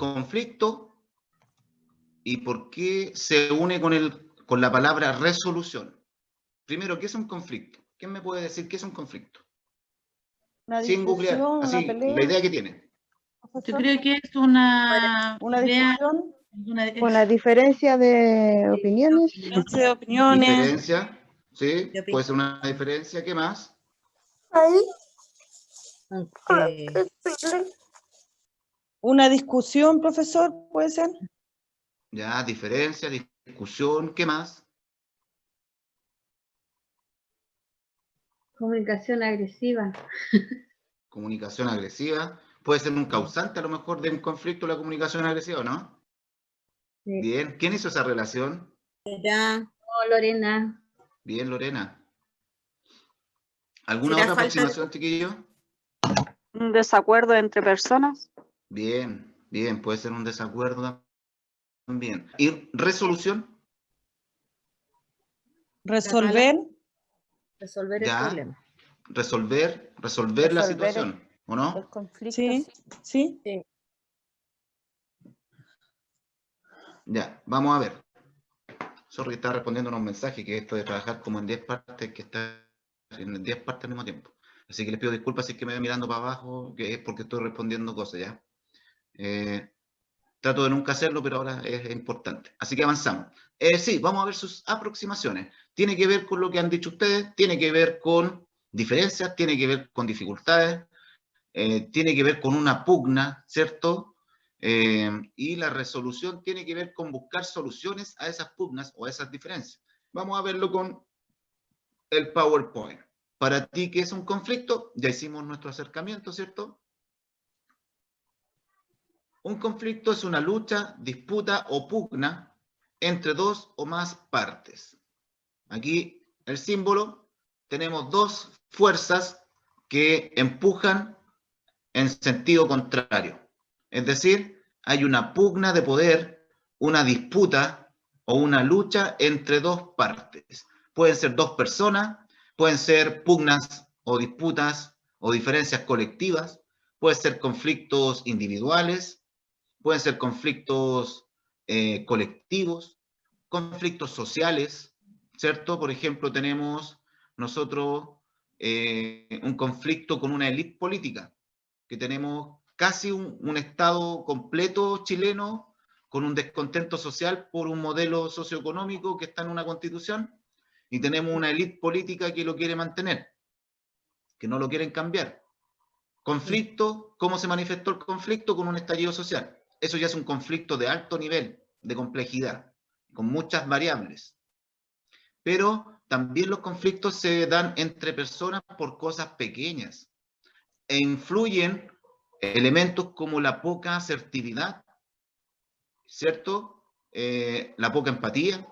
conflicto y por qué se une con la palabra resolución. Primero, ¿qué es un conflicto? ¿Quién me puede decir qué es un conflicto? Una Sin googlear, discusión, una así, pelea. la idea que tiene. Yo creo que es una idea, discusión, una una diferencia de opiniones. diferencia de opiniones. Diferencia, ¿sí? Puede ser una diferencia. ¿Qué más? Una discusión, profesor, ¿puede ser? Ya, diferencia, discusión. ¿Qué más? Comunicación agresiva. Comunicación agresiva. Puede ser un causante a lo mejor de un conflicto la comunicación agresiva, ¿no? Sí. Bien. ¿Quién hizo esa relación? Oh, Lorena. Bien, Lorena. ¿Alguna otra aproximación, chiquillos? Un desacuerdo entre personas. Bien, bien. Puede ser un desacuerdo también. ¿Y resolución? Resolver. Resolver el Ya. problema. Resolver la situación, ¿o no? El conflicto. Sí, sí. Ya, vamos a ver. Sorry, estaba respondiendo unos mensajes, que esto de trabajar como en 10 partes, que está en 10 partes al mismo tiempo. Así que les pido disculpas si es que me voy mirando para abajo, que es porque estoy respondiendo cosas, ¿ya? Trato de nunca hacerlo, pero ahora es importante. Así que avanzamos. Sí, vamos a ver sus aproximaciones. Tiene que ver con lo que han dicho ustedes, tiene que ver con diferencias, tiene que ver con dificultades, tiene que ver con una pugna, ¿cierto? Y la resolución tiene que ver con buscar soluciones a esas pugnas o a esas diferencias. Vamos a verlo con el PowerPoint. Para ti, ¿qué es un conflicto? Ya hicimos nuestro acercamiento, ¿cierto? Un conflicto es una lucha, disputa o pugna entre dos o más partes. Aquí el símbolo, tenemos dos fuerzas que empujan en sentido contrario. Es decir, hay una pugna de poder, una disputa o una lucha entre dos partes. Pueden ser dos personas, pueden ser pugnas o disputas o diferencias colectivas, pueden ser conflictos individuales, pueden ser conflictos colectivos, conflictos sociales, ¿cierto? Por ejemplo, tenemos nosotros un conflicto con una élite política, que tenemos casi un Estado completo chileno con un descontento social por un modelo socioeconómico que está en una constitución, y tenemos una élite política que lo quiere mantener, que no lo quieren cambiar. Conflicto, ¿cómo se manifestó el conflicto? Con un estallido social. Eso ya es un conflicto de alto nivel de complejidad, con muchas variables. Pero también los conflictos se dan entre personas por cosas pequeñas e influyen elementos como la poca asertividad, ¿cierto? La poca empatía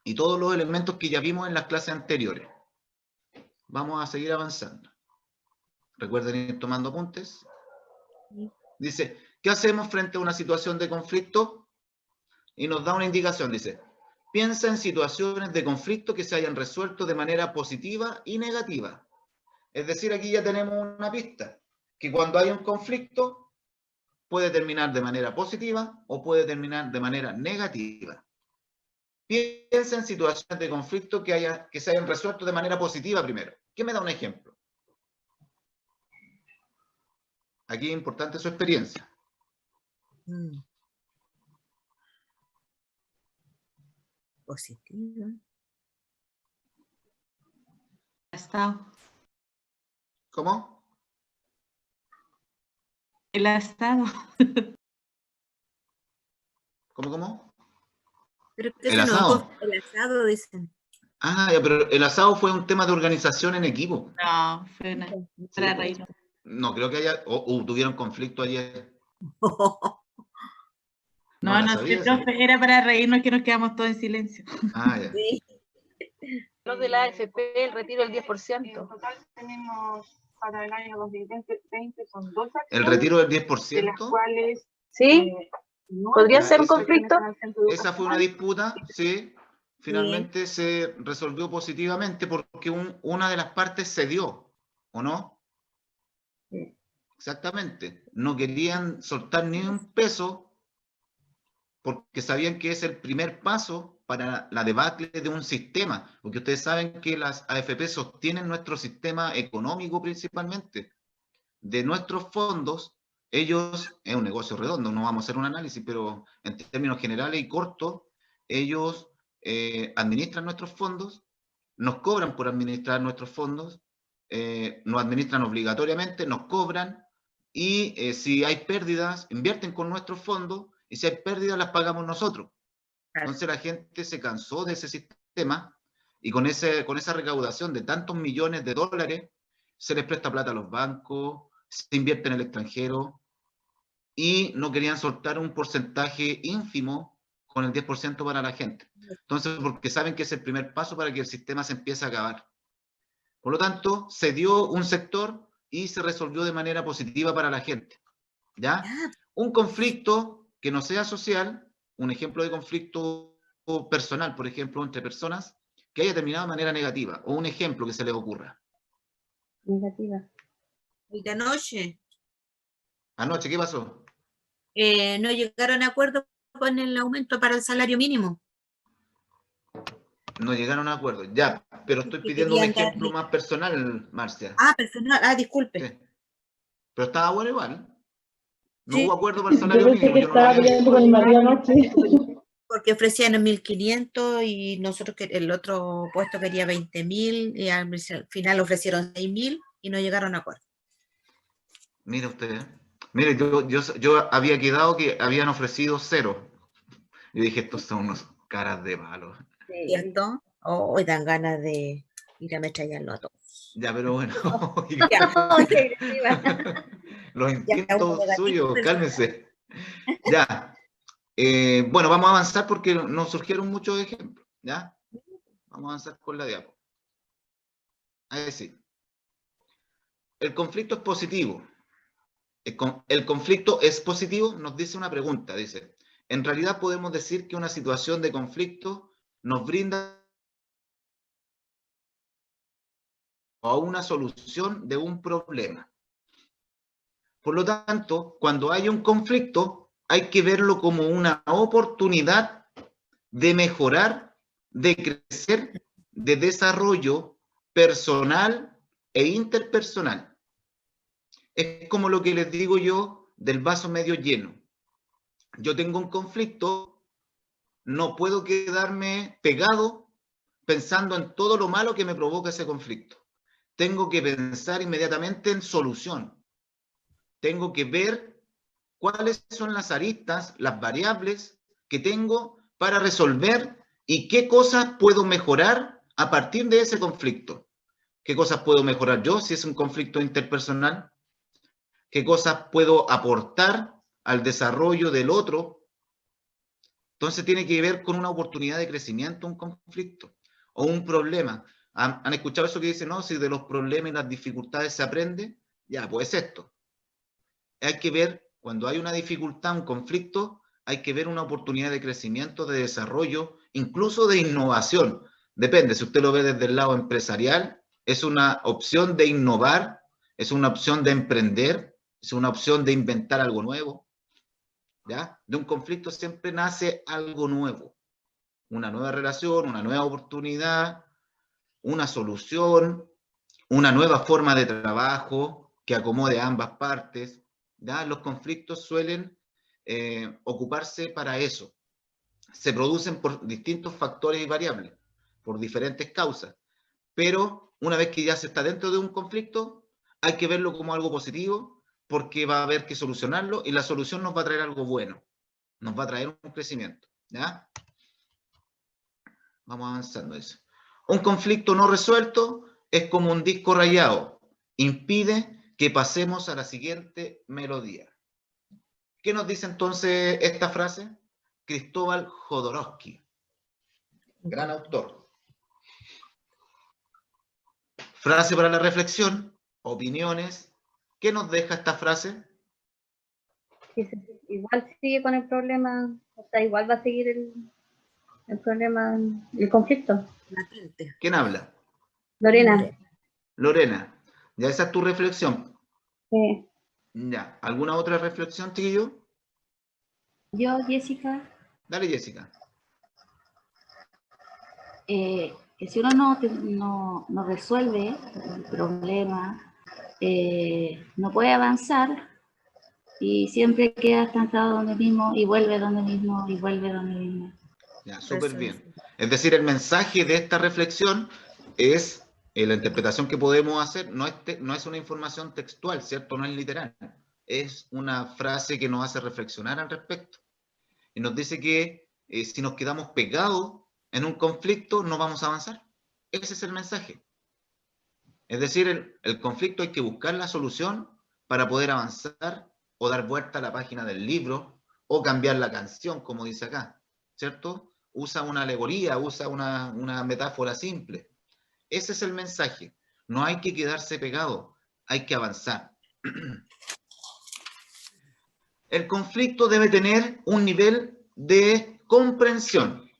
y todos los elementos que ya vimos en las clases anteriores. Vamos a seguir avanzando. Recuerden ir tomando apuntes. Dice, ¿qué hacemos frente a una situación de conflicto? Y nos da una indicación, dice, piensa en situaciones de conflicto que se hayan resuelto de manera positiva y negativa. Es decir, aquí ya tenemos una pista, que cuando hay un conflicto puede terminar de manera positiva o puede terminar de manera negativa. Piensa en situaciones de conflicto que se hayan resuelto de manera positiva primero. ¿Quién me da un ejemplo? Aquí es importante su experiencia. Positiva. Estado. ¿Cómo? El asado. ¿Cómo? Pero El asado. El asado, dicen. Ah, ya, pero el asado fue un tema de organización en equipo. No, fue para reírnos. No creo que haya, o tuvieron conflicto ayer. No, la no sabía, sé, profe, era para reírnos que nos quedamos todos en silencio. Ah, ya. Sí. Los de la AFP, el retiro del 10%. En total tenemos para el año 2020 son 2 acciones. El retiro del De las 10%. cuales ¿Sí? ¿Podría ser un conflicto? Esa fue una disputa, sí. Finalmente se resolvió positivamente porque una de las partes cedió, ¿o no? exactamente. No querían soltar ni un peso porque sabían que es el primer paso para la debacle de un sistema, porque ustedes saben que las AFP sostienen nuestro sistema económico principalmente. De nuestros fondos, ellos, es un negocio redondo, no vamos a hacer un análisis, pero en términos generales y cortos, ellos administran nuestros fondos, nos cobran por administrar nuestros fondos, nos administran obligatoriamente, nos cobran, y si hay pérdidas, invierten con nuestros fondos, y si hay pérdidas, las pagamos nosotros. Entonces la gente se cansó de ese sistema, y con esa recaudación de tantos millones de dólares, se les presta plata a los bancos, se invierte en el extranjero, y no querían soltar un porcentaje ínfimo con el 10% para la gente. Entonces, porque saben que es el primer paso para que el sistema se empiece a acabar. Por lo tanto, se dio un sector y se resolvió de manera positiva para la gente. ¿Ya? Un conflicto que no sea social, un ejemplo de conflicto personal, por ejemplo, entre personas, que haya terminado de manera negativa, o un ejemplo que se les ocurra. Negativa. Y de anoche Anoche, ¿qué pasó? no llegaron a acuerdo con el aumento para el salario mínimo. No llegaron a acuerdo, ya, pero estoy Que pidiendo un querían ejemplo darle- más personal, Marcia. Ah, personal, disculpe. Sí. Pero estaba bueno igual. No Sí. hubo acuerdo para el Yo salario pensé mínimo, que yo no lo estaba había peleando visto. con el marido anoche. Porque ofrecían 1.500 y nosotros el otro puesto quería 20.000 y al final ofrecieron 6.000 y no llegaron a acuerdo. Mire usted, mire, yo había quedado que habían ofrecido 0. Yo dije, estos son unos caras de palo. ¿Cierto? Hoy dan ganas de ir a ametrallarlo a todos. Ya, pero bueno. Los instintos suyos, cálmense. Ya. Bueno, vamos a avanzar porque nos surgieron muchos ejemplos. ¿Ya? Vamos a avanzar con la diapo. Ahí sí. El conflicto es positivo. El conflicto es positivo, nos dice una pregunta, dice. En realidad podemos decir que una situación de conflicto nos brinda a una solución de un problema. Por lo tanto, cuando hay un conflicto, hay que verlo como una oportunidad de mejorar, de crecer, de desarrollo personal e interpersonal. Es como lo que les digo yo del vaso medio lleno. Yo tengo un conflicto, no puedo quedarme pegado pensando en todo lo malo que me provoca ese conflicto. Tengo que pensar inmediatamente en solución. Tengo que ver cuáles son las aristas, las variables que tengo para resolver y qué cosas puedo mejorar a partir de ese conflicto. ¿Qué cosas puedo mejorar yo si es un conflicto interpersonal? ¿Qué cosas puedo aportar al desarrollo del otro? Entonces tiene que ver con una oportunidad de crecimiento, un conflicto o un problema. ¿Han escuchado eso que dicen, no, si de los problemas y las dificultades se aprende? Ya, pues esto. Hay que ver, cuando hay una dificultad, un conflicto, hay que ver una oportunidad de crecimiento, de desarrollo, incluso de innovación. Depende, si usted lo ve desde el lado empresarial, es una opción de innovar, es una opción de emprender, es una opción de inventar algo nuevo. ¿Ya? De un conflicto siempre nace algo nuevo. Una nueva relación, una nueva oportunidad, una solución, una nueva forma de trabajo que acomode a ambas partes. ¿Ya? Los conflictos suelen ocuparse para eso. Se producen por distintos factores y variables, por diferentes causas. Pero una vez que ya se está dentro de un conflicto, hay que verlo como algo positivo, porque va a haber que solucionarlo y la solución nos va a traer algo bueno. Nos va a traer un crecimiento. ¿Ya? Vamos avanzando eso. Un conflicto no resuelto es como un disco rayado. Impide que pasemos a la siguiente melodía. ¿Qué nos dice entonces esta frase? Cristóbal Jodorowsky, gran autor. Frase para la reflexión, opiniones. ¿Qué nos deja esta frase? Igual sigue con el problema, o sea, igual va a seguir el problema, el conflicto. Latente. ¿Quién habla? Lorena. Lorena. Ya esa es tu reflexión. Sí. Ya. ¿Alguna otra reflexión, chiquillo? Yo, Jessica, Dale, Jessica. que si uno no resuelve el problema, no puede avanzar y siempre queda estancado donde mismo y vuelve donde mismo y vuelve donde mismo. Ya, súper bien. Es decir, el mensaje de esta reflexión es, la interpretación que podemos hacer, no es una información textual, ¿cierto? No es literal. Es una frase que nos hace reflexionar al respecto. Y nos dice que si nos quedamos pegados en un conflicto, no vamos a avanzar. Ese es el mensaje. Es decir, el conflicto hay que buscar la solución para poder avanzar o dar vuelta a la página del libro o cambiar la canción, como dice acá, ¿cierto? Usa una alegoría, usa una metáfora simple. Ese es el mensaje. No hay que quedarse pegado, hay que avanzar. El conflicto debe tener un nivel de comprensión,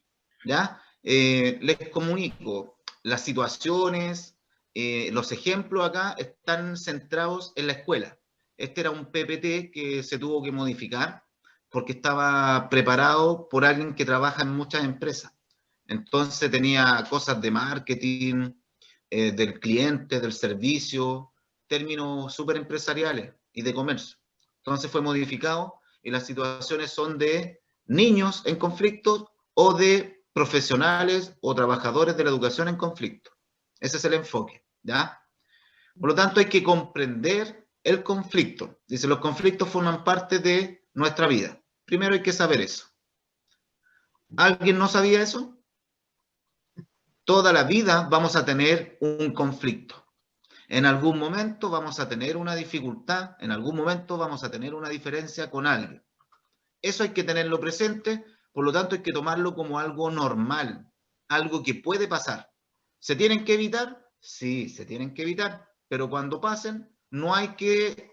¿ya? Les comunico, las situaciones, los ejemplos acá están centrados en la escuela. Este era un PPT que se tuvo que modificar porque estaba preparado por alguien que trabaja en muchas empresas. Entonces tenía cosas de marketing, del cliente, del servicio, términos súper empresariales y de comercio. Entonces fue modificado y las situaciones son de niños en conflicto o de profesionales o trabajadores de la educación en conflicto. Ese es el enfoque, ¿ya? Por lo tanto, hay que comprender el conflicto. Dice, los conflictos forman parte de nuestra vida. Primero hay que saber eso. ¿Alguien no sabía eso? Toda la vida vamos a tener un conflicto. En algún momento vamos a tener una dificultad, en algún momento vamos a tener una diferencia con alguien. Eso hay que tenerlo presente, por lo tanto hay que tomarlo como algo normal, algo que puede pasar. ¿Se tienen que evitar? Sí, se tienen que evitar, pero cuando pasen no hay que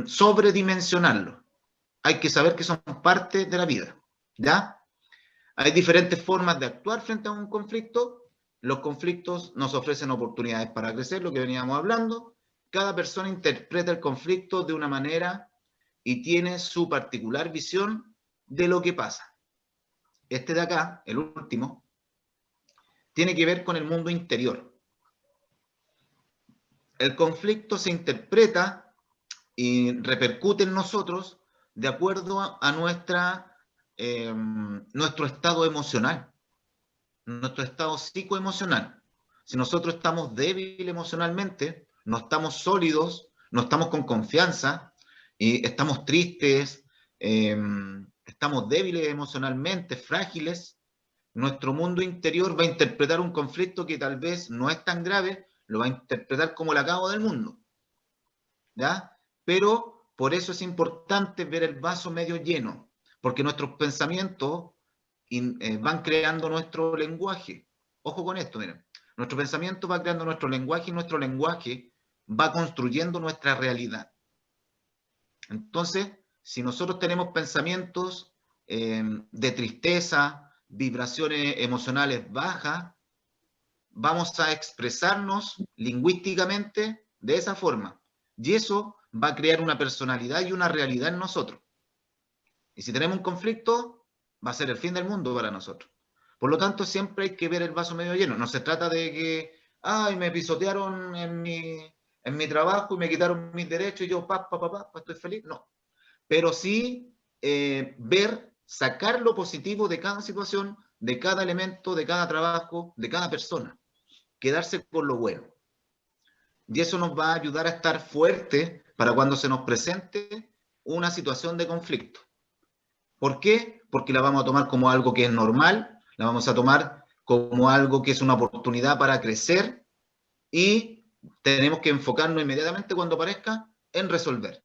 sobredimensionarlo. Hay que saber que son parte de la vida, ¿ya? Hay diferentes formas de actuar frente a un conflicto. Los conflictos nos ofrecen oportunidades para crecer, lo que veníamos hablando. Cada persona interpreta el conflicto de una manera y tiene su particular visión de lo que pasa. Este de acá, el último, tiene que ver con el mundo interior. El conflicto se interpreta y repercute en nosotros de acuerdo a nuestro estado emocional, nuestro estado psicoemocional. Si nosotros estamos débiles emocionalmente, no estamos sólidos, no estamos con confianza, y estamos tristes, estamos débiles emocionalmente, frágiles, nuestro mundo interior va a interpretar un conflicto que tal vez no es tan grave, lo va a interpretar como el acabo del mundo, ¿ya? Pero por eso es importante ver el vaso medio lleno, porque nuestros pensamientos van creando nuestro lenguaje. Ojo con esto, miren. Nuestro pensamiento va creando nuestro lenguaje y nuestro lenguaje va construyendo nuestra realidad. Entonces, si nosotros tenemos pensamientos de tristeza, vibraciones emocionales bajas, vamos a expresarnos lingüísticamente de esa forma. Y eso va a crear una personalidad y una realidad en nosotros. Y si tenemos un conflicto, va a ser el fin del mundo para nosotros. Por lo tanto, siempre hay que ver el vaso medio lleno. No se trata de que, ay, me pisotearon en mi trabajo y me quitaron mis derechos y yo, estoy feliz. No. Pero sí ver, sacar lo positivo de cada situación, de cada elemento, de cada trabajo, de cada persona. Quedarse con lo bueno. Y eso nos va a ayudar a estar fuertes para cuando se nos presente una situación de conflicto. ¿Por qué? Porque la vamos a tomar como algo que es normal, la vamos a tomar como algo que es una oportunidad para crecer y tenemos que enfocarnos inmediatamente cuando aparezca en resolver.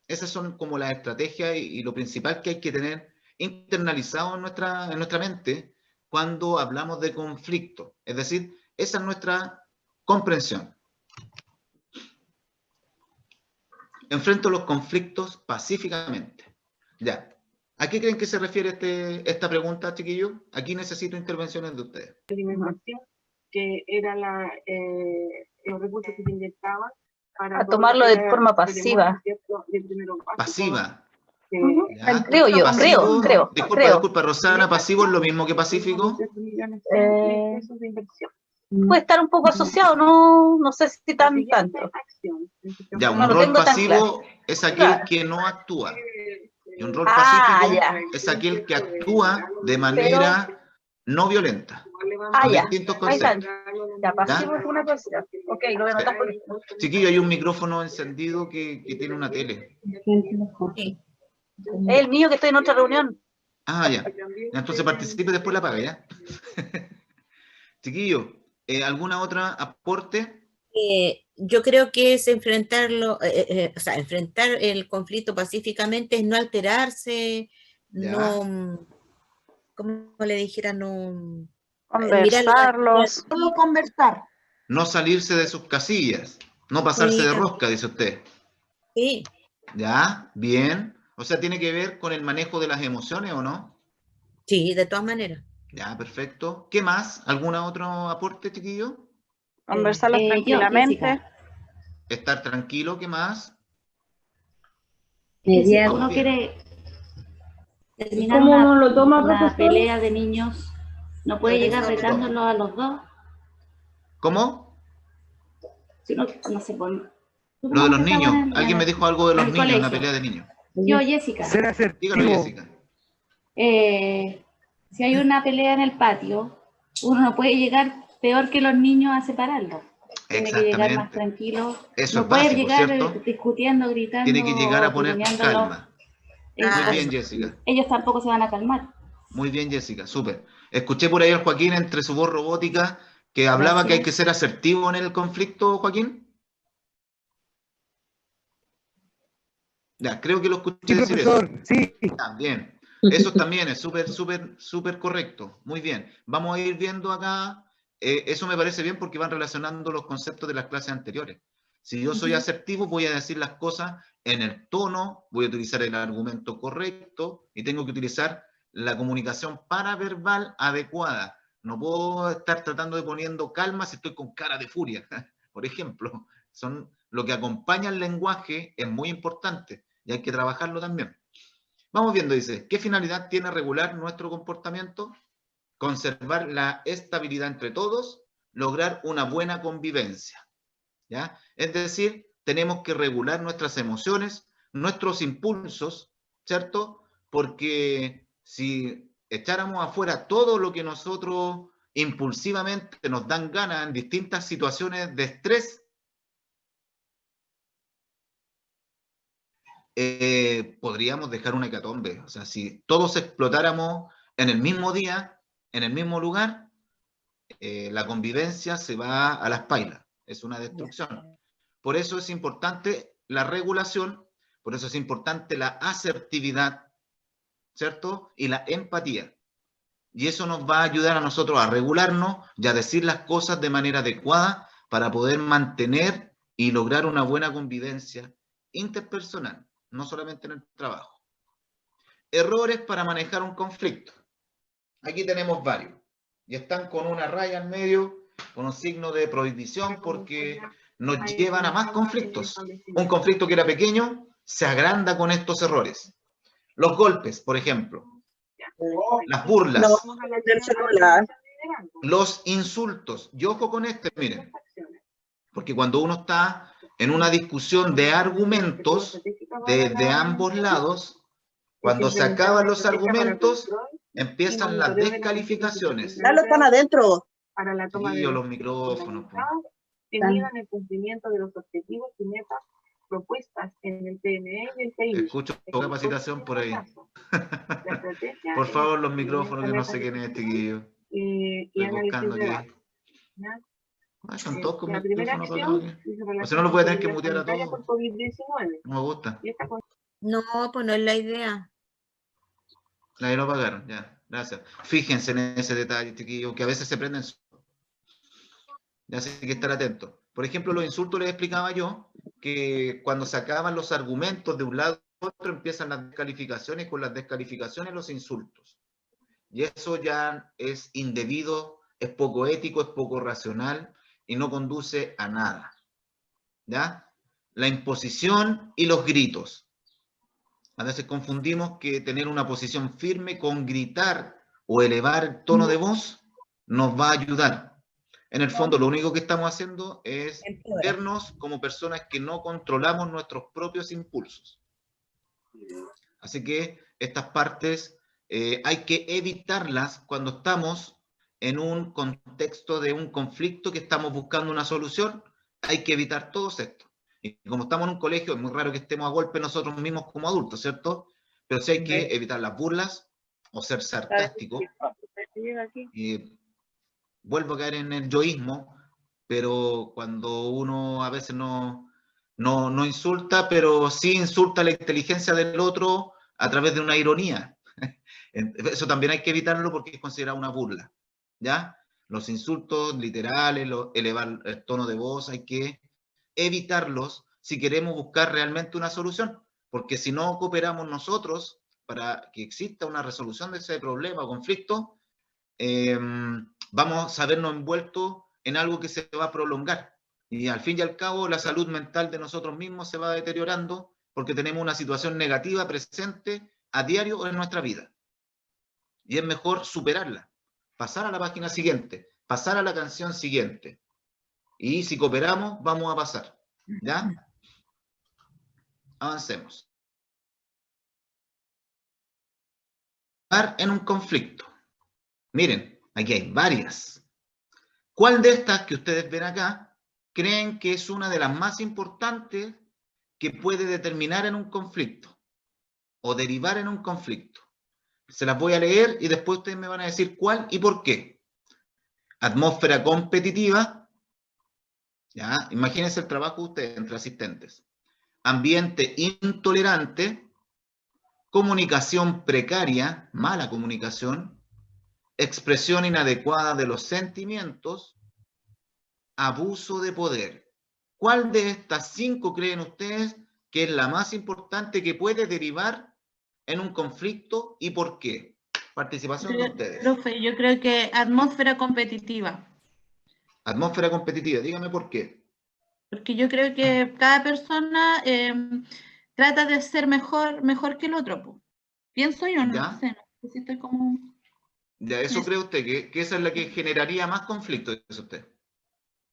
Esas son como las estrategias y lo principal que hay que tener internalizado en nuestra mente cuando hablamos de conflicto. Es decir, esa es nuestra comprensión. Enfrento los conflictos pacíficamente. Ya. ¿A qué creen que se refiere esta pregunta, chiquillos? Aquí necesito intervenciones de ustedes. Alimentación, que era los recursos que se inyectaban para A todo tomarlo lo de que forma es pasiva. ceremonia, ¿cierto? De primero básico, Pasiva. ¿ya? Creo yo, Pasivo, creo. disculpa, Rosana, pasivo es lo mismo que pacífico. Pesos de inversión. Puede estar un poco asociado, no sé si tan tanto. Ya, un No lo rol tengo tan pasivo es aquel Claro. que no actúa. Y un rol Ah, pacífico ya. es aquel que actúa de manera no violenta. Ah, Son ya. distintos Ahí está. conceptos. Ya, pasivo es una cosa. Ok, lo voy a anotar por Chiquillo, hay un micrófono encendido que tiene una tele. Sí. Es el mío que estoy en otra reunión. Ah, ya. Entonces participe y después la paga, ¿ya? Chiquillo, ¿alguna otra aporte? Yo creo que es enfrentarlo, o sea, enfrentar el conflicto pacíficamente es no alterarse, Ya. no, como le dijera, no Conversarlos. Solo conversar. No salirse de sus casillas, no pasarse de rosca, dice usted. Sí, ¿Ya? Bien. O sea, ¿tiene que ver con el manejo de las emociones o no? sí, de todas maneras. Ya, perfecto. ¿Qué más? ¿Algún otro aporte, chiquillo? Conversarlos Yo, tranquilamente. Jessica, Estar tranquilo, ¿qué más? si Mediar. Vamos uno bien. quiere terminar ¿Cómo una, uno lo toma, una profesor? pelea de niños, no puede llegar ¿Cómo lo toma? retándolos a los dos. ¿Cómo? Si uno, no sé, pues, Lo de los niños. en Alguien me dijo algo de los en el niños, una colegio. pelea de niños. Yo, Jessica, Dígalo, Jessica. si hay una pelea en el patio, uno no puede llegar peor que los niños a separarlos. Tiene que llegar más Exactamente. tranquilo. Eso No es puede básico, llegar ¿cierto? discutiendo, gritando, Tiene que llegar a poner tironeándolo. calma. Muy bien, Jessica. Ellos tampoco se van a calmar. Muy bien, Jessica. Súper. Escuché por ahí al Joaquín entre su voz robótica que hablaba que hay que ser asertivo en el conflicto, Joaquín. Ya, creo que lo escuché decir profesor, eso. sí. Bien. Eso también es súper correcto. Muy bien. Vamos a ir viendo acá. Eso me parece bien porque van relacionando los conceptos de las clases anteriores. Si yo soy asertivo, voy a decir las cosas en el tono, voy a utilizar el argumento correcto y tengo que utilizar la comunicación paraverbal adecuada. No puedo estar tratando de poniendo calma si estoy con cara de furia, por ejemplo. Son lo que acompaña el lenguaje, es muy importante y hay que trabajarlo también. Vamos viendo, dice, ¿qué finalidad tiene regular nuestro comportamiento? Conservar la estabilidad entre todos, lograr una buena convivencia. ¿Ya? Es decir, tenemos que regular nuestras emociones, nuestros impulsos, ¿cierto? Porque si echáramos afuera todo lo que nosotros impulsivamente nos dan ganas en distintas situaciones de estrés, podríamos dejar una hecatombe. O sea, si todos explotáramos en el mismo día, en el mismo lugar, la convivencia se va a las pailas. Es una destrucción. Por eso es importante la regulación, por eso es importante la asertividad, ¿cierto? Y la empatía. Y eso nos va a ayudar a nosotros a regularnos y a decir las cosas de manera adecuada para poder mantener y lograr una buena convivencia interpersonal, no solamente en el trabajo. Errores para manejar un conflicto. Aquí tenemos varios. Y están con una raya en medio, con un signo de prohibición, porque nos llevan a más conflictos. Un conflicto que era pequeño se agranda con estos errores. Los golpes, por ejemplo. Las burlas. Los insultos. Y ojo con este, miren. Porque cuando uno está en una discusión de argumentos de ambos lados, cuando se acaban los argumentos, empiezan las descalificaciones. Ya lo están adentro. Para la toma de los micrófonos. que midan el cumplimiento de los objetivos y metas propuestas en el PME y el PIB. Escucho capacitación por ahí. Por favor, los micrófonos, que no sé quién es este guillo. Estoy buscando aquí. Son todos con micrófonos apagados aquí. O si no, lo voy a tener que mutear a todos. No me gusta. No, pues no es la idea. Ahí lo apagaron, ya. Gracias. Fíjense en ese detalle, chiquillos, que a veces se prenden. Ya sé que estar atentos. Por ejemplo, los insultos les explicaba yo que cuando se acaban los argumentos de un lado a otro empiezan las descalificaciones, con las descalificaciones los insultos. Y eso ya es indebido, es poco ético, es poco racional y no conduce a nada. ¿Ya? la imposición y los gritos. A veces confundimos que tener una posición firme con gritar o elevar el tono de voz nos va a ayudar. En el fondo, lo único que estamos haciendo es vernos como personas que no controlamos nuestros propios impulsos. Así que estas partes hay que evitarlas cuando estamos en un contexto de un conflicto que estamos buscando una solución. Hay que evitar todo esto. Y como estamos en un colegio, es muy raro que estemos a golpe nosotros mismos como adultos, ¿cierto? Pero sí hay que evitar las burlas o ser sarcástico. Vuelvo a caer en el yoísmo, pero cuando uno a veces no insulta, pero sí insulta la inteligencia del otro a través de una ironía. Eso también hay que evitarlo porque es considerado una burla, ¿ya? Los insultos literales, elevar el tono de voz, hay que evitarlos si queremos buscar realmente una solución, porque si no cooperamos nosotros para que exista una resolución de ese problema o conflicto, vamos a vernos envueltos en algo que se va a prolongar. Y al fin y al cabo, la salud mental de nosotros mismos se va deteriorando porque tenemos una situación negativa presente a diario en nuestra vida. Y es mejor superarla, pasar a la página siguiente, pasar a la canción siguiente. Y si cooperamos, vamos a pasar. ¿Ya? Avancemos. En un conflicto. Miren, aquí hay varias. ¿Cuál de estas que ustedes ven acá creen que es una de las más importantes que puede determinar en un conflicto o derivar en un conflicto? Se las voy a leer y después ustedes me van a decir cuál y por qué. Atmósfera competitiva. ¿Ya? Imagínense el trabajo de ustedes entre asistentes. Ambiente intolerante. Comunicación precaria, mala comunicación. Expresión inadecuada de los sentimientos. Abuso de poder. ¿Cuál de estas 5 creen ustedes que es la más importante que puede derivar en un conflicto y por qué? Participación de ustedes. Profe, yo creo que atmósfera competitiva. Atmósfera competitiva, dígame por qué. Porque yo creo que cada persona trata de ser mejor que el otro. Po. Pienso yo, no sé, no sé si estoy como... Ya, ¿eso cree usted? Que esa es la que generaría más conflicto, dice usted.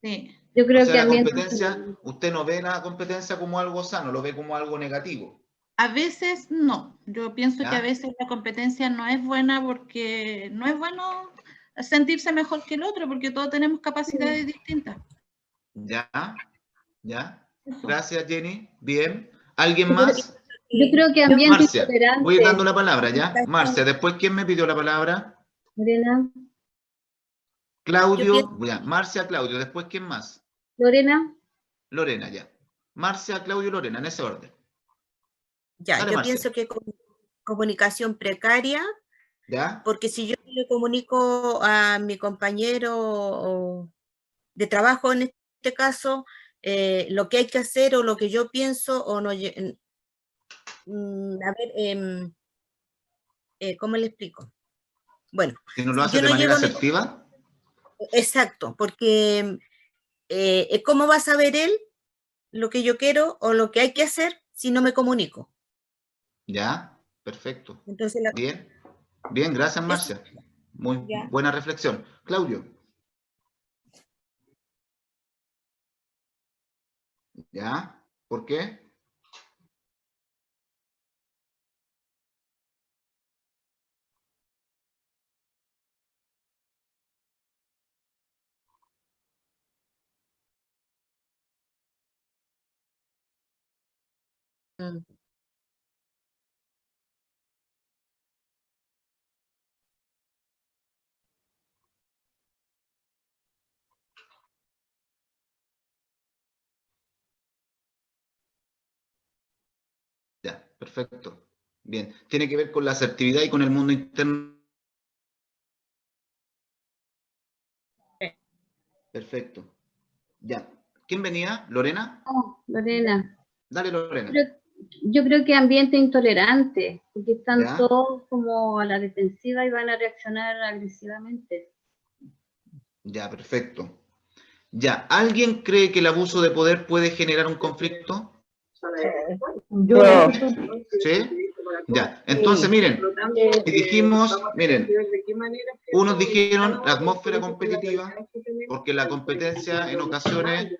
Sí. Yo creo o sea, que la también... competencia, usted no ve la competencia como algo sano, lo ve como algo negativo. A veces no. Yo pienso que a veces la competencia no es buena porque no es bueno sentirse mejor que el otro porque todos tenemos capacidades distintas. Ya. Gracias, Jenny. Bien. ¿Alguien más? Yo creo que ambiente Marcia, intolerante. voy dando la palabra, ¿ya? Marcia, después, ¿quién me pidió la palabra? Lorena. Claudio, ya. Marcia, Claudio, después, ¿quién más? Lorena. Lorena, ya. Marcia, Claudio, Lorena, en ese orden. Ya, Dale, yo Marcia. pienso que comunicación precaria, ¿Ya? porque si yo le comunico a mi compañero de trabajo, en este caso, lo que hay que hacer o lo que yo pienso, o no, ¿cómo le explico? Bueno, Si no lo hace yo de no manera llego asertiva. Exacto, porque ¿cómo va a saber él lo que yo quiero o lo que hay que hacer si no me comunico? Ya, perfecto. Entonces, Bien, gracias, Marcia. Muy buena reflexión. Claudio. ¿Ya? ¿Por qué? Ya, perfecto. Bien. Tiene que ver con la asertividad y con el mundo interno. Perfecto. Ya. ¿Quién venía? ¿Lorena? Lorena. Dale, Lorena. Yo creo que ambiente intolerante, porque están todos como a la defensiva y van a reaccionar agresivamente. Ya, perfecto. Ya, ¿alguien cree que el abuso de poder puede generar un conflicto? Yo. ¿Sí? Ya, entonces miren, y dijimos, miren, unos dijeron la atmósfera competitiva, porque la competencia en ocasiones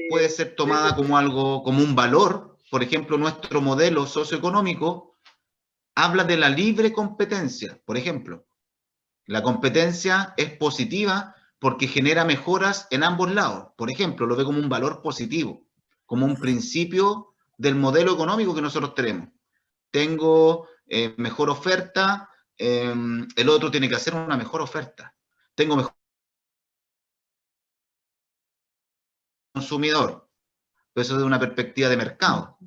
puede ser tomada como algo, como un valor. Por ejemplo, nuestro modelo socioeconómico habla de la libre competencia. Por ejemplo, la competencia es positiva porque genera mejoras en ambos lados. Por ejemplo, lo ve como un valor positivo, como un principio del modelo económico que nosotros tenemos. Tengo mejor oferta, el otro tiene que hacer una mejor oferta. Tengo mejor consumidor, eso desde una perspectiva de mercado.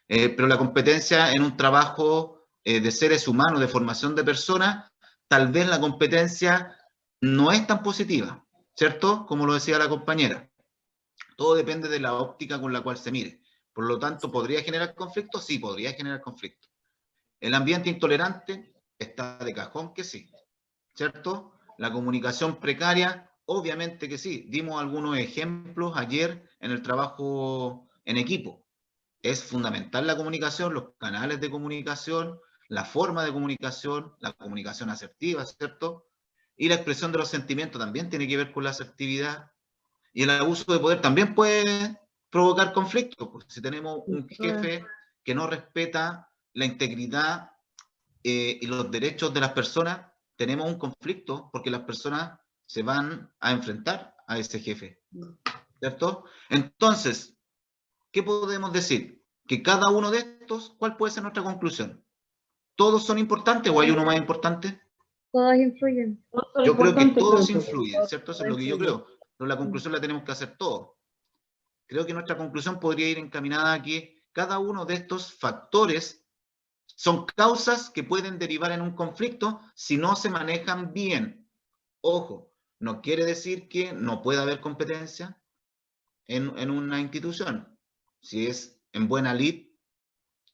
Pero la competencia en un trabajo de seres humanos, de formación de personas, tal vez la competencia no es tan positiva, ¿cierto? Como lo decía la compañera. Todo depende de la óptica con la cual se mire. Por lo tanto, ¿podría generar conflicto? Sí, podría generar conflicto. El ambiente intolerante está de cajón que sí, ¿cierto? La comunicación precaria, obviamente que sí. Dimos algunos ejemplos ayer en el trabajo en equipo. Es fundamental la comunicación, los canales de comunicación, la forma de comunicación, la comunicación asertiva, ¿cierto? Y la expresión de los sentimientos también tiene que ver con la asertividad. Y el abuso de poder también puede provocar conflictos. Pues, si tenemos un jefe que no respeta la integridad y los derechos de las personas, tenemos un conflicto porque las personas se van a enfrentar a ese jefe, ¿cierto? Entonces, ¿qué podemos decir? Que cada uno de estos, ¿cuál puede ser nuestra conclusión? ¿Todos son importantes o hay uno más importante? Todos influyen. Yo creo que todos influyen, ¿cierto? Eso es lo que yo creo. Pero la conclusión la tenemos que hacer todos. Creo que nuestra conclusión podría ir encaminada a que cada uno de estos factores son causas que pueden derivar en un conflicto si no se manejan bien. Ojo, no quiere decir que no pueda haber competencia en una institución. Si es en buena lid,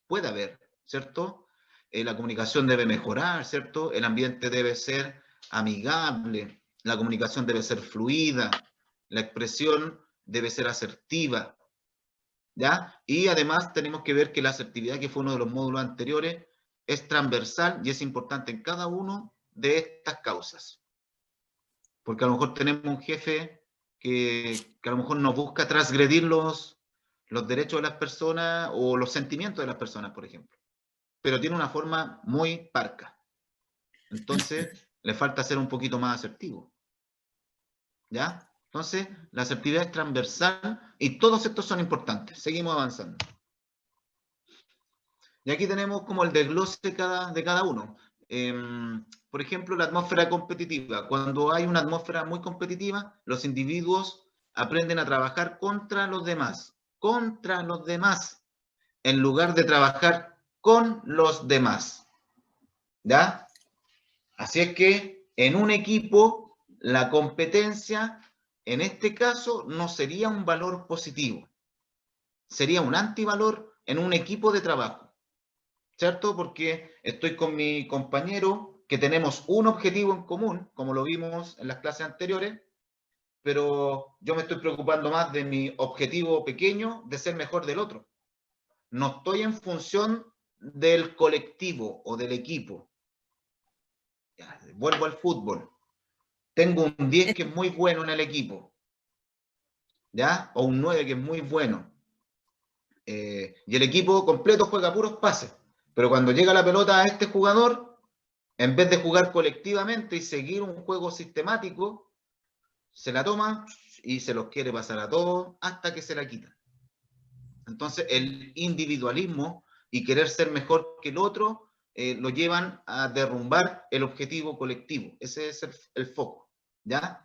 puede haber, ¿cierto? La comunicación debe mejorar, ¿cierto? El ambiente debe ser amigable, la comunicación debe ser fluida, la expresión debe ser asertiva, ¿ya? Y además tenemos que ver que la asertividad, que fue uno de los módulos anteriores, es transversal y es importante en cada uno de estas causas. Porque a lo mejor tenemos un jefe que a lo mejor no busca transgredir los derechos de las personas o los sentimientos de las personas, por ejemplo. Pero tiene una forma muy parca. Entonces, le falta ser un poquito más asertivo. ¿Ya? Entonces, la asertividad es transversal y todos estos son importantes. Seguimos avanzando. Y aquí tenemos como el desglose de cada uno. Por ejemplo, la atmósfera competitiva. Cuando hay una atmósfera muy competitiva, los individuos aprenden a trabajar contra los demás. Contra los demás. En lugar de trabajar con los demás. ¿Ya? Así es que en un equipo, la competencia, en este caso, no sería un valor positivo. Sería un antivalor en un equipo de trabajo. ¿Cierto? Porque estoy con mi compañero, que tenemos un objetivo en común, como lo vimos en las clases anteriores, pero yo me estoy preocupando más de mi objetivo pequeño, de ser mejor del otro. No estoy en función del colectivo o del equipo. Ya, vuelvo al fútbol. Tengo un 10 que es muy bueno en el equipo, ¿ya? O un 9 que es muy bueno. Y el equipo completo juega puros pases. Pero cuando llega la pelota a este jugador, en vez de jugar colectivamente y seguir un juego sistemático, se la toma y se los quiere pasar a todos hasta que se la quita. Entonces, el individualismo y querer ser mejor que el otro lo llevan a derrumbar el objetivo colectivo. Ese es el foco, ¿ya?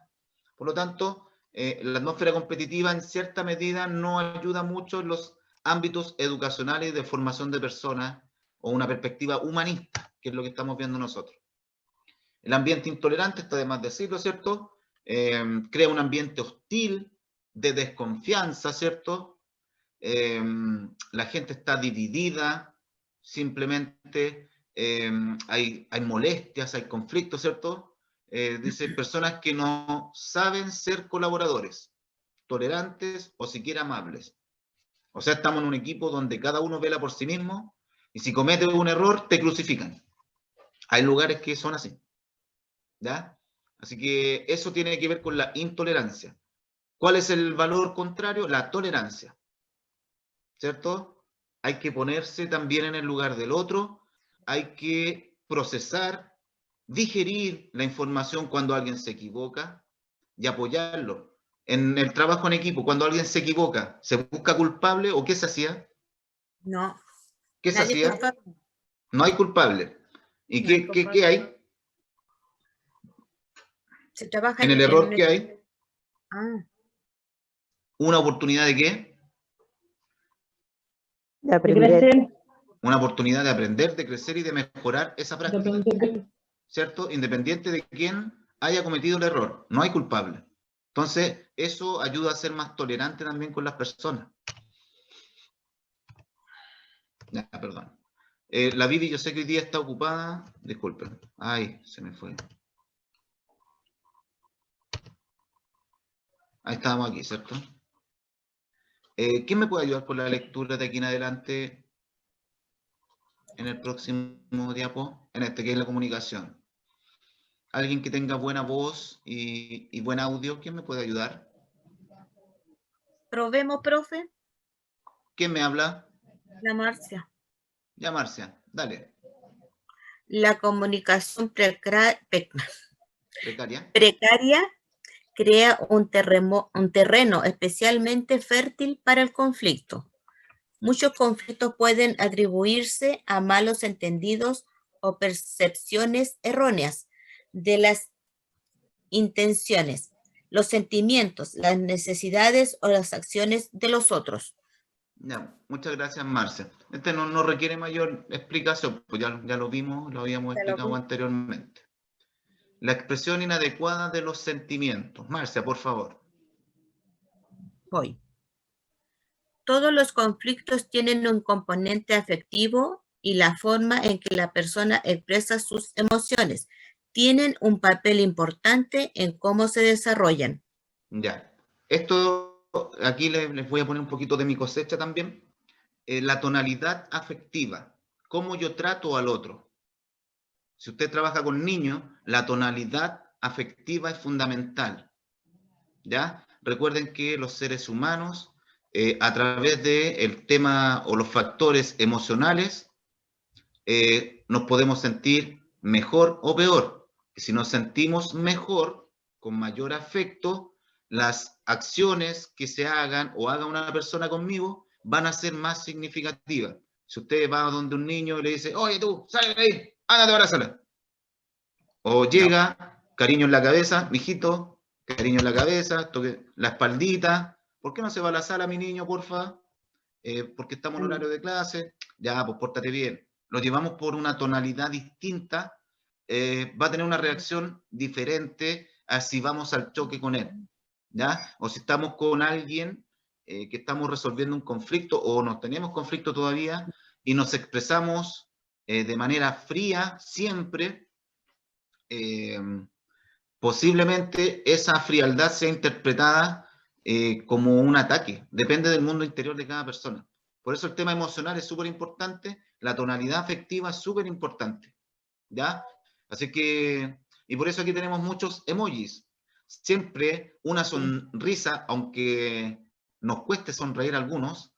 Por lo tanto, la atmósfera competitiva en cierta medida no ayuda mucho en los ámbitos educacionales de formación de personas o una perspectiva humanista, que es lo que estamos viendo nosotros. El ambiente intolerante, está de más decirlo, ¿cierto? Crea un ambiente hostil, de desconfianza, ¿cierto? La gente está dividida, simplemente hay molestias, hay conflictos, ¿cierto? Dice, personas que no saben ser colaboradores, tolerantes o siquiera amables. O sea, estamos en un equipo donde cada uno vela por sí mismo y si cometes un error, te crucifican. Hay lugares que son así. ¿Ya? Así que eso tiene que ver con la intolerancia. ¿Cuál es el valor contrario? La tolerancia. ¿Cierto? Hay que ponerse también en el lugar del otro, hay que procesar, digerir la información cuando alguien se equivoca y apoyarlo. En el trabajo en equipo, cuando alguien se equivoca, ¿se busca culpable o qué se hacía? No. ¿Qué se hacía? Culpable. No hay culpable. ¿Y No qué hay? Se trabaja en el error que hay. ¿Una oportunidad de qué? De aprender. Una oportunidad de aprender, de crecer y de mejorar esa práctica. ¿Cierto? Independiente de quién haya cometido el error. No hay culpable. Entonces, eso ayuda a ser más tolerante también con las personas. Ya, perdón. La Vivi, yo sé que hoy día está ocupada. Disculpen. Ay, se me fue. Ahí estábamos aquí, ¿cierto? ¿Quién me puede ayudar con la lectura de aquí en adelante en el próximo diapo? En este que es la comunicación. Alguien que tenga buena voz y buen audio, ¿quién me puede ayudar? Probemos, profe. ¿Quién me habla? La Marcia. Ya, Marcia, dale. La comunicación precaria crea un terreno especialmente fértil para el conflicto. Muchos conflictos pueden atribuirse a malos entendidos o percepciones erróneas de las intenciones, los sentimientos, las necesidades o las acciones de los otros. Ya, muchas gracias, Marcia. Este no requiere mayor explicación, pues ya lo vimos, lo habíamos explicado anteriormente. La expresión inadecuada de los sentimientos. Marcia, por favor. Voy. Todos los conflictos tienen un componente afectivo y la forma en que la persona expresa sus emociones tienen un papel importante en cómo se desarrollan. Ya. Esto, aquí les voy a poner un poquito de mi cosecha también. La tonalidad afectiva. Cómo yo trato al otro. Si usted trabaja con niños, la tonalidad afectiva es fundamental. ¿Ya? Recuerden que los seres humanos, a través del tema o los factores emocionales, nos podemos sentir mejor o peor. Si nos sentimos mejor, con mayor afecto, las acciones que se hagan o haga una persona conmigo van a ser más significativas. Si usted va donde un niño y le dice, oye tú, sale de ahí, ándate para la sala. O llega, cariño en la cabeza, mijito, cariño en la cabeza, toque la espaldita. ¿Por qué no se va a la sala, mi niño, porfa? Porque estamos en horario de clase. Ya, pues pórtate bien. Lo llevamos por una tonalidad distinta, va a tener una reacción diferente a si vamos al choque con él. ¿Ya? O si estamos con alguien que estamos resolviendo un conflicto o nos tenemos conflicto todavía y nos expresamos de manera fría siempre, posiblemente esa frialdad sea interpretada como un ataque. Depende del mundo interior de cada persona. Por eso el tema emocional es súper importante, la tonalidad afectiva es súper importante. ¿Ya? Así que, y por eso aquí tenemos muchos emojis. Siempre una sonrisa, aunque nos cueste sonreír a algunos,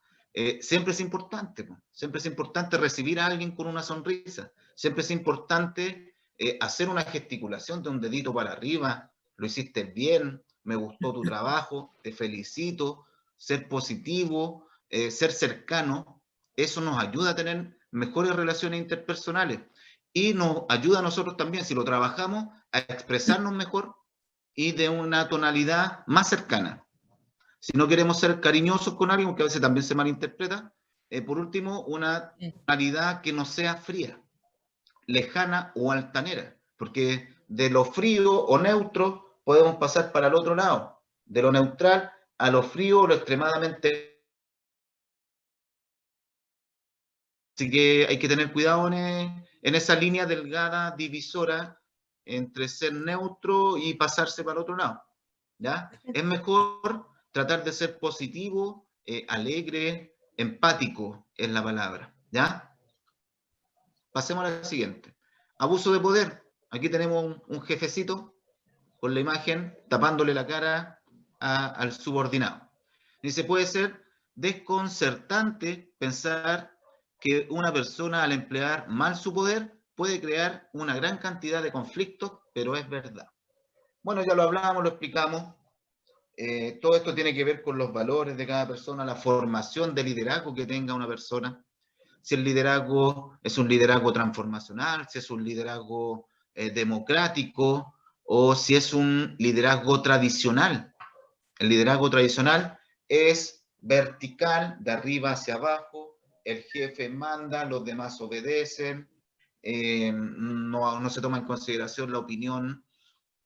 siempre es importante. Siempre es importante recibir a alguien con una sonrisa. Siempre es importante hacer una gesticulación de un dedito para arriba. Lo hiciste bien, me gustó tu trabajo, te felicito. Ser positivo, ser cercano, eso nos ayuda a tener mejores relaciones interpersonales. Y nos ayuda a nosotros también, si lo trabajamos, a expresarnos mejor y de una tonalidad más cercana. Si no queremos ser cariñosos con alguien, porque a veces también se malinterpreta, por último, una tonalidad que no sea fría, lejana o altanera, porque de lo frío o neutro podemos pasar para el otro lado, de lo neutral a lo frío o lo extremadamente. Así que hay que tener cuidado en esa línea delgada divisora entre ser neutro y pasarse para el otro lado. ¿Ya? Es mejor tratar de ser positivo, alegre, empático es la palabra, ¿ya? Pasemos a la siguiente. Abuso de poder. Aquí tenemos un jefecito con la imagen tapándole la cara al subordinado. Dice, puede ser desconcertante pensar que una persona al emplear mal su poder puede crear una gran cantidad de conflictos, pero es verdad. Bueno, ya lo hablamos, lo explicamos. Todo esto tiene que ver con los valores de cada persona, la formación de liderazgo que tenga una persona. Si el liderazgo es un liderazgo transformacional, si es un liderazgo democrático, o si es un liderazgo tradicional. El liderazgo tradicional es vertical, de arriba hacia abajo, el jefe manda, los demás obedecen, no se toma en consideración la opinión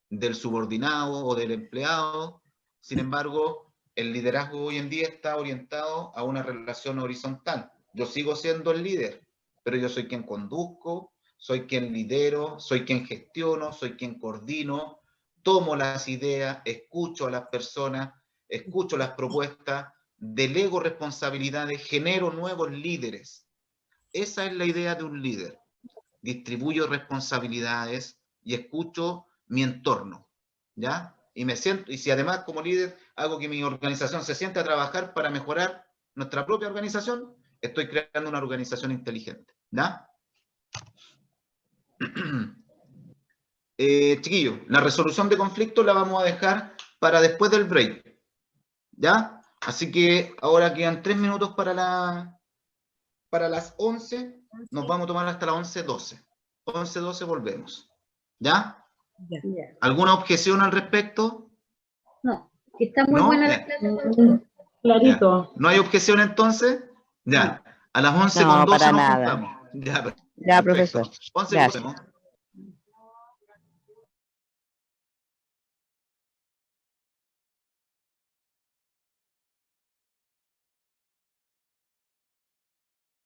del subordinado o del empleado. Sin embargo, el liderazgo hoy en día está orientado a una relación horizontal. Yo sigo siendo el líder, pero yo soy quien conduzco, soy quien lidero, soy quien gestiono, soy quien coordino, tomo las ideas, escucho a las personas, escucho las propuestas, delego responsabilidades, genero nuevos líderes. Esa es la idea de un líder. Distribuyo responsabilidades y escucho mi entorno, ¿ya? Y me siento, y si además como líder hago que mi organización se siente a trabajar para mejorar nuestra propia organización, estoy creando una organización inteligente, ¿ya? Chiquillos, la resolución de conflictos la vamos a dejar para después del break, ¿ya? Así que ahora quedan 3 minutos para las 11, nos vamos a tomar hasta las 11:12. 11:12 volvemos, ¿ya? Ya. ¿Alguna objeción al respecto? No, está muy ¿No? buena la Bien. clase. Clarito. ¿No hay objeción entonces? Ya. A las 11:12 No, para nos nada. juntamos. Ya, Ya, perfecto. profesor. 11 Gracias. volvemos.